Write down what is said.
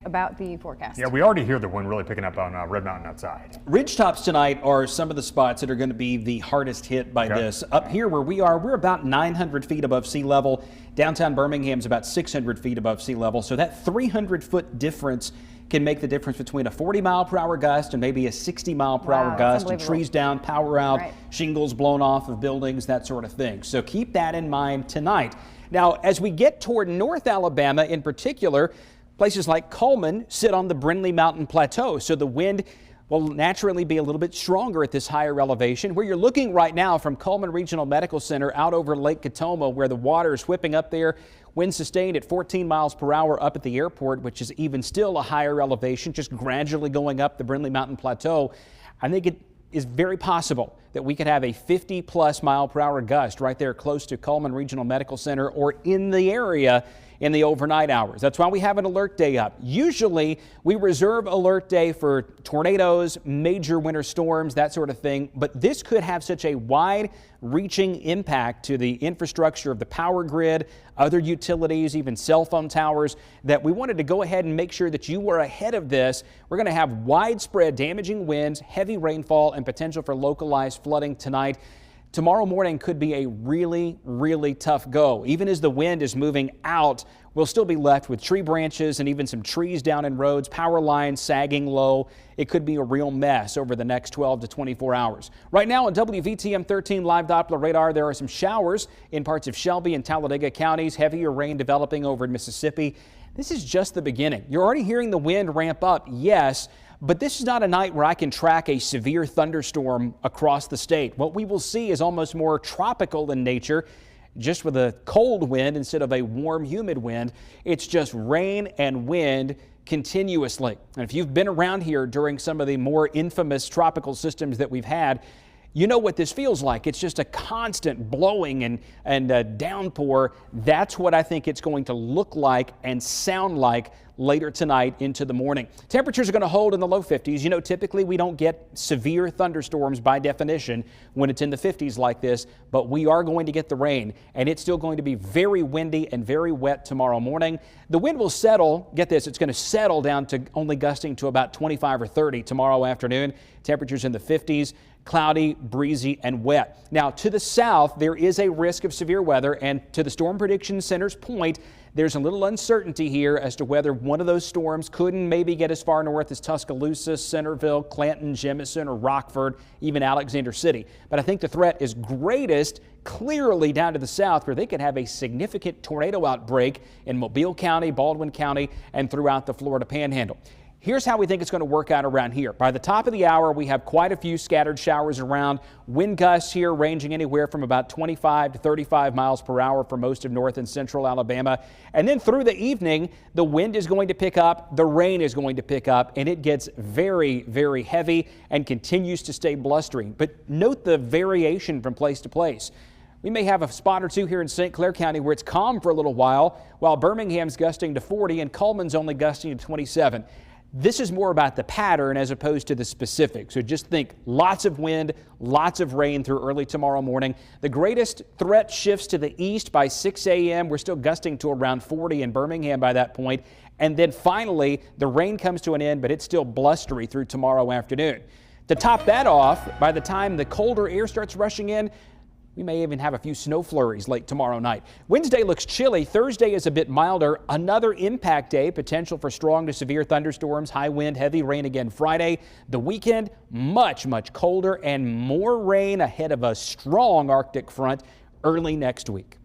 about the forecast. Yeah, we already hear the wind really picking up on Red Mountain outside. Ridgetops tonight are some of the spots that are going to be the hardest hit by this. Up here where we are, we're about 900 feet above sea level. Downtown Birmingham's about 600 feet above sea level. So that 300-foot difference can make the difference between a 40-mile-per-hour gust and maybe a 60-mile-per-hour gust, and trees down, power out, shingles blown off of buildings, that sort of thing. So keep that in mind tonight. Now, as we get toward North Alabama in particular, places like Coleman sit on the Brindley Mountain Plateau, so the wind will naturally be a little bit stronger at this higher elevation. Where you're looking right now from Coleman Regional Medical Center out over Lake Catoma, where the water is whipping up there, wind sustained at 14 miles per hour up at the airport, which is even still a higher elevation, just gradually going up the Brindley Mountain Plateau. I think it is very possible that we could have a 50-plus mile-per-hour gust right there close to Coleman Regional Medical Center or in the area in the overnight hours. That's why we have an alert day up. Usually we reserve alert day for tornadoes, major winter storms, that sort of thing, but this could have such a wide-reaching impact to the infrastructure of the power grid, other utilities, even cell phone towers, that we wanted to go ahead and make sure that you were ahead of this. We're going to have widespread damaging winds, heavy rainfall, and potential for localized flooding tonight. Tomorrow morning could be a really, really tough go. Even as the wind is moving out, we'll still be left with tree branches and even some trees down in roads, power lines sagging low. It could be a real mess over the next 12 to 24 hours. Right now on WVTM 13 live Doppler radar, there are some showers in parts of Shelby and Talladega counties, heavier rain developing over in Mississippi. This is just the beginning. You're already hearing the wind ramp up, yes, but this is not a night where I can track a severe thunderstorm across the state. What we will see is almost more tropical in nature, just with a cold wind instead of a warm, humid wind. It's just rain and wind continuously. And if you've been around here during some of the more infamous tropical systems that we've had, you know what this feels like. It's just a constant blowing and a downpour. That's what I think it's going to look like and sound like later tonight into the morning. Temperatures are going to hold in the low 50s. You know, typically we don't get severe thunderstorms by definition when it's in the 50s like this, but we are going to get the rain, and it's still going to be very windy and very wet tomorrow morning. The wind will settle. Get this, it's going to settle down to only gusting to about 25 or 30 tomorrow afternoon. Temperatures in the 50s. Cloudy, breezy, and wet. Now, to the south, there is a risk of severe weather, and to the Storm Prediction Center's point, there's a little uncertainty here as to whether one of those storms could maybe get as far north as Tuscaloosa, Centerville, Clanton, Jemison, or Rockford, even Alexander City. But I think the threat is greatest clearly down to the south, where they could have a significant tornado outbreak in Mobile County, Baldwin County, and throughout the Florida Panhandle. Here's how we think it's going to work out around here. By the top of the hour, we have quite a few scattered showers around. Wind gusts here ranging anywhere from about 25 to 35 miles per hour for most of north and central Alabama. And then through the evening, the wind is going to pick up, the rain is going to pick up, and it gets very, very heavy and continues to stay blustering. But note the variation from place to place. We may have a spot or two here in St. Clair County where it's calm for a little while Birmingham's gusting to 40 and Coleman's only gusting to 27. This is more about the pattern as opposed to the specifics. So just think lots of wind, lots of rain through early tomorrow morning. The greatest threat shifts to the east by 6 a.m. We're still gusting to around 40 in Birmingham by that point. And then finally, the rain comes to an end, but it's still blustery through tomorrow afternoon. To top that off, by the time the colder air starts rushing in, we may even have a few snow flurries late tomorrow night. Wednesday looks chilly. Thursday is a bit milder. Another impact day, potential for strong to severe thunderstorms, high wind, heavy rain again Friday. The weekend, much, much colder and more rain ahead of a strong Arctic front early next week.